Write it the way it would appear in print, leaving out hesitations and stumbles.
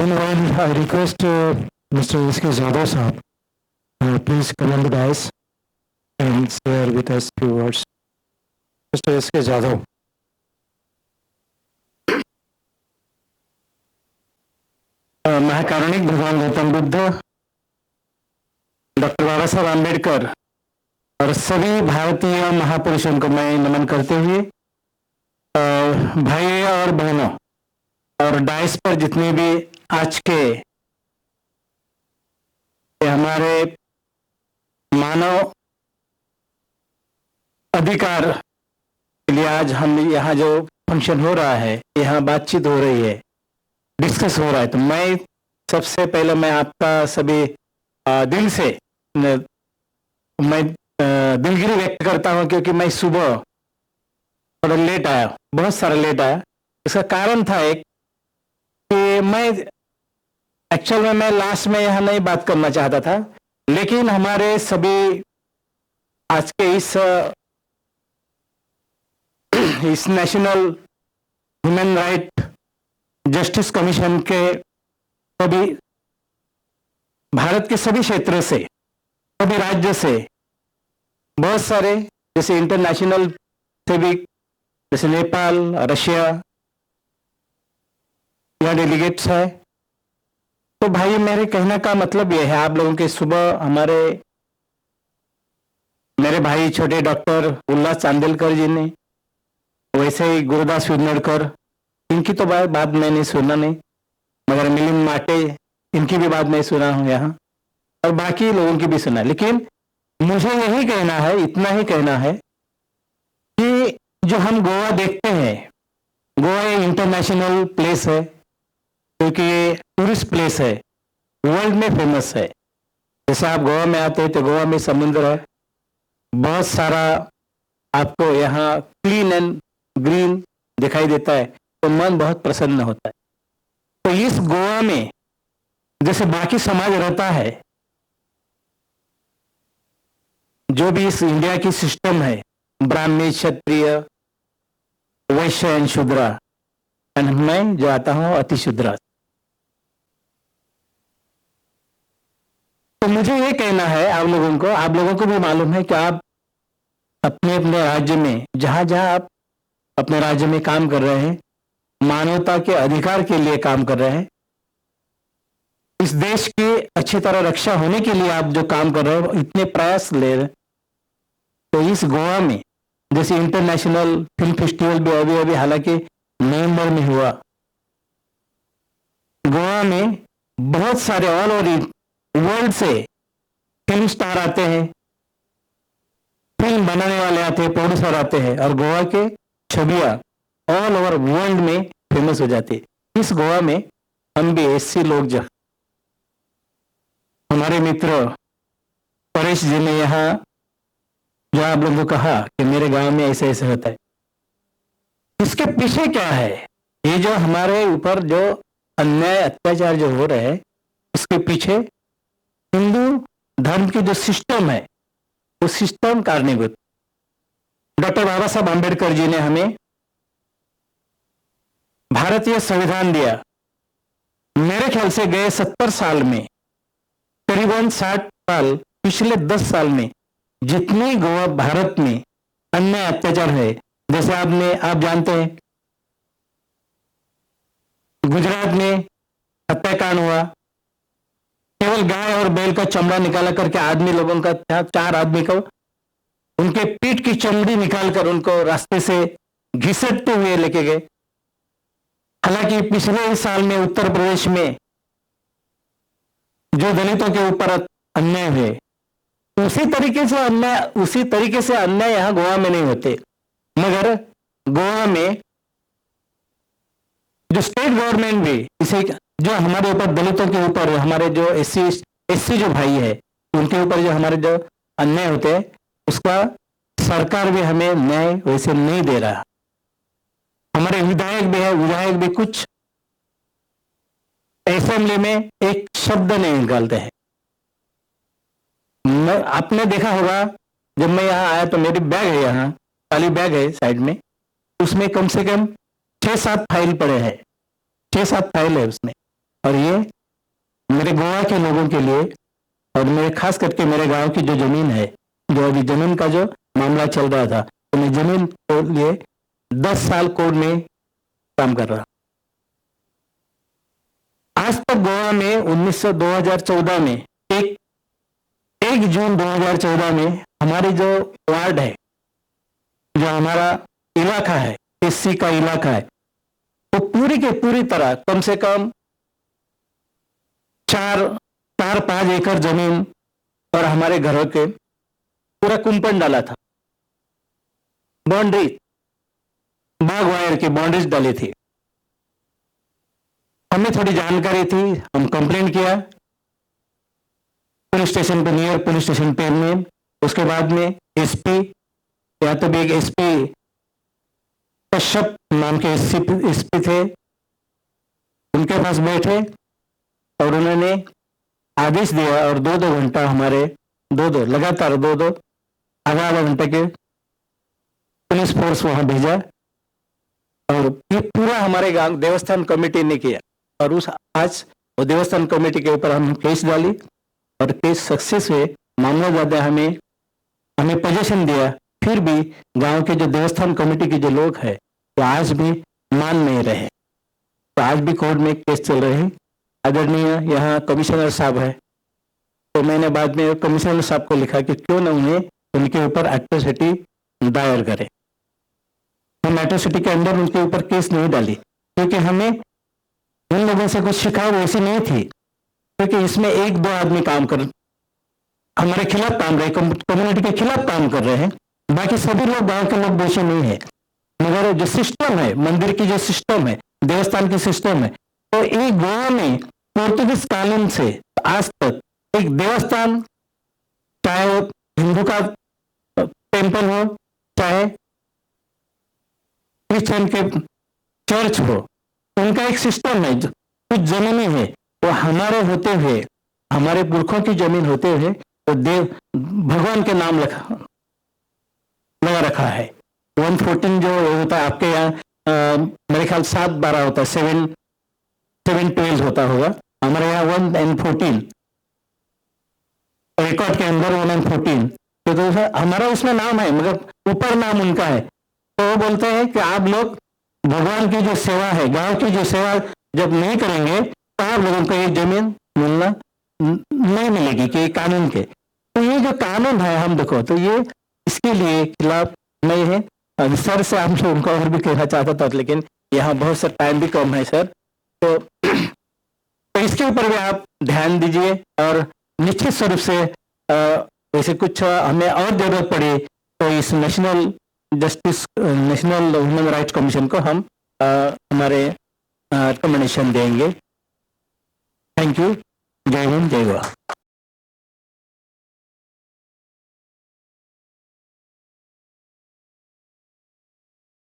Meanwhile, I request Mr. S.K. Jadhav sahab, please come on the dais and share with us few words. Mr. S.K. Jadhav. महाकारुणिक भगवान Gautam Buddha, doctor बाबा साहब आम्बेडकर और सभी भारतीय महापुरुषों को मैं नमन करते हुए भाई और बहनों और डाइस पर जितने भी आज के हमारे मानव अधिकार के लिए आज हम यहाँ जो फंक्शन हो रहा है, यहाँ बातचीत हो रही है, डिस्कस हो रहा है, तो मैं सबसे पहले मैं आपका सभी दिल से मैं दिलगिरी व्यक्त करता हूँ, क्योंकि मैं सुबह थोड़ा लेट आया, बहुत सारा लेट आया। इसका कारण था एक कि मैं एक्चुअल में मैं लास्ट में यहाँ नहीं बात करना चाहता था, लेकिन हमारे सभी आज के इस national human right justice commission के सभी भारत के सभी क्षेत्रों से, सभी राज्य से बहुत सारे, जैसे इंटरनेशनल से भी, जैसे नेपाल, रशिया, यहाँ डेलीगेट्स है। तो भाई मेरे कहने का मतलब यह है, आप लोगों के सुबह मेरे भाई छोटे डॉक्टर उल्लास चांदेलकर जी ने, वैसे ही गुरुदास विनोडकर, इनकी तो बात मैंने सुना नहीं, मगर मिलिंद माटे, इनकी भी बात मैं सुना हूँ यहाँ, और बाकी लोगों की भी सुना। लेकिन मुझे यही कहना है, इतना ही कहना है कि जो हम गोवा देखते हैं, गोवा एक इंटरनेशनल प्लेस है, क्योंकि ये टूरिस्ट प्लेस है, वर्ल्ड में फेमस है। जैसे आप गोवा में आते हैं तो गोवा में समुद्र है, बहुत सारा आपको यहाँ क्लीन एंड ग्रीन दिखाई देता है, तो मन बहुत प्रसन्न होता है। तो इस गोवा में जैसे बाकी समाज रहता है, जो भी इस इंडिया की सिस्टम है, ब्राह्मण, क्षत्रिय, वैश्य एंड शूद्रा, एंड मैं जो आता हूं अति शूद्रा। तो मुझे ये कहना है आप लोगों को भी मालूम है कि आप अपने अपने राज्य में, जहां जहां आप अपने राज्य में काम कर रहे हैं, मानवता के अधिकार के लिए काम कर रहे हैं, इस देश की अच्छी तरह रक्षा होने के लिए आप जो काम कर रहे हो, इतने प्रयास ले रहे। तो इस गोवा में जैसे इंटरनेशनल फिल्म फेस्टिवल भी अभी हालांकि नवंबर में हुआ, गोवा में बहुत सारे ऑल ओवर वर्ल्ड से फिल्म स्टार आते हैं, फिल्म बनाने वाले आते हैं, प्रोड्यूसर आते हैं, और गोवा के छवियां ऑल ओवर वर्ल्ड में फेमस हो जाती है। इस गोवा में हम भी एससी लोग, जो हमारे मित्र परेश जी ने यहाँ जो आप लोगों को कहा कि मेरे गांव में ऐसे ऐसे होता है, इसके पीछे क्या है? ये जो हमारे ऊपर जो अन्याय अत्याचार जो हो रहे हैं, इसके पीछे हिंदू धर्म की जो सिस्टम है, वो सिस्टम कारणीभूत। डॉक्टर बाबा साहब आम्बेडकर जी ने हमें भारतीय संविधान दिया। मेरे ख्याल से गए 70 साल में, करीबन 60 साल, पिछले 10 साल में जितनी गोवा भारत में अन्याय अत्याचार है, जैसे आप जानते हैं गुजरात में हत्याकांड हुआ, केवल गाय और बैल का चमड़ा निकाला करके आदमी लोगों का 4 आदमी को उनके पीठ की चमड़ी निकालकर उनको रास्ते से घिसटते हुए लेके गए। हालांकि पिछले ही साल में उत्तर प्रदेश में जो दलितों के ऊपर अन्याय हुए, उसी तरीके से अन्याय यहां गोवा में नहीं होते, मगर गोवा में जो स्टेट गवर्नमेंट भी इसे, जो हमारे ऊपर दलितों के ऊपर, हमारे जो एससी जो भाई है, उनके ऊपर जो हमारे जो अन्याय होते हैं, उसका सरकार भी हमें न्याय वैसे नहीं दे रहा। हमारे विधायक भी कुछ असेंबली में एक शब्द नहीं निकालते हैं। आपने देखा होगा, जब मैं यहाँ आया तो मेरी बैग है, यहाँ खाली बैग है साइड में, उसमें कम से कम 6-7 फाइल पड़े हैं, 6-7 फाइल है उसमें। और ये मेरे गोवा के लोगों के लिए और मेरे खास करके मेरे गांव की जो जमीन है, जो अभी जमीन का जो मामला चल रहा था, तो मैं जमीन के लिए 10 साल कोर्ट में काम कर रहा। आज तक गोवा में 2014 में 1 जून 2014 में हमारे जो वार्ड है, जो हमारा इलाका है, एससी का इलाका है, वो पूरी के पूरी तरह कम से कम 4-5 एकड़ जमीन और हमारे घरों के पूरा कुंपण डाला था। बाउंड्री, बाग वायर की बाउंड्रीज डाली थी। हमें थोड़ी जानकारी थी, हम कंप्लेंट किया पुलिस स्टेशन पे, नियर पुलिस स्टेशन पे में। उसके बाद में एसपी, या तो भी एक एसपी कश्यप नाम के एसपी थे, उनके पास बैठे और उन्होंने आदेश दिया और 2-2 घंटा हमारे लगातार 2-2 आधा घंटे के पुलिस फोर्स वहां भेजा और ये पूरा हमारे गांव देवस्थान कमेटी ने किया। और उस आज वो देवस्थान कमेटी के ऊपर हमने केस डाली और केस सक्सेस हुए। मामला ज्यादा हमें पोजीशन दिया, फिर भी गांव के जो देवस्थान कमेटी के जो लोग हैं वो आज भी मान नहीं रहे। तो आज भी कोर्ट में केस चल रहे हैं। आदरणीय यहाँ कमिश्नर साहब है, तो मैंने बाद में कमिश्नर साहब को लिखा कि क्यों न उन्हें उनके ऊपर एट्रोसिटी दायर करे। हम एट्रोसिटी के अंदर उनके ऊपर केस नहीं डाली क्योंकि हमें उन लोगों से कुछ शिकायत ऐसी नहीं थी, क्योंकि इसमें 1-2 आदमी काम कर हमारे खिलाफ काम रहे, कम्युनिटी के खिलाफ काम कर रहे हैं। बाकी सभी लोग गांव के लोग दोषी नहीं है। मगर जो सिस्टम है, मंदिर की जो सिस्टम है, देवस्थान की सिस्टम है, तो एक गोवा में पोर्तुगीज कानून से आज तक एक देवस्थान, चाहे वो हिंदू का टेम्पल हो, चाहे क्रिश्चियन के चर्च हो, उनका एक सिस्टम है। कुछ जमीनें हैं वो हमारे होते हुए, हमारे पुरखों की जमीन होते हुए तो भगवान के नाम लगा रखा है। 114 जो होता है आपके यहाँ मेरे ख्याल 7-12 होता है, 7-12 होता होगा, हमारे यहाँ 1-14 रिकॉर्ड के अंदर 1-14। तो हमारा उसमें नाम है मगर ऊपर नाम उनका है। तो वो बोलते हैं कि आप लोग भगवान की जो सेवा है, गांव की जो सेवा जब नहीं करेंगे तो आप लोगों को ये जमीन मिलना नहीं मिलेगी कि कानून के। तो ये जो कानून है हम देखो, तो ये इसके लिए खिलाफ नहीं है। सर से हम लोगों को और भी कहना चाहता था, लेकिन यहाँ बहुत सा टाइम भी कम है सर, तो इसके ऊपर भी आप ध्यान दीजिए। और निश्चित स्वरूप से वैसे कुछ हमें और जरूरत पड़ी तो इस नेशनल ह्यूमन राइट्स कमीशन को हम हमारे रिकमेंडेशन देंगे। Thank you. जय हिंद, जय गोवा।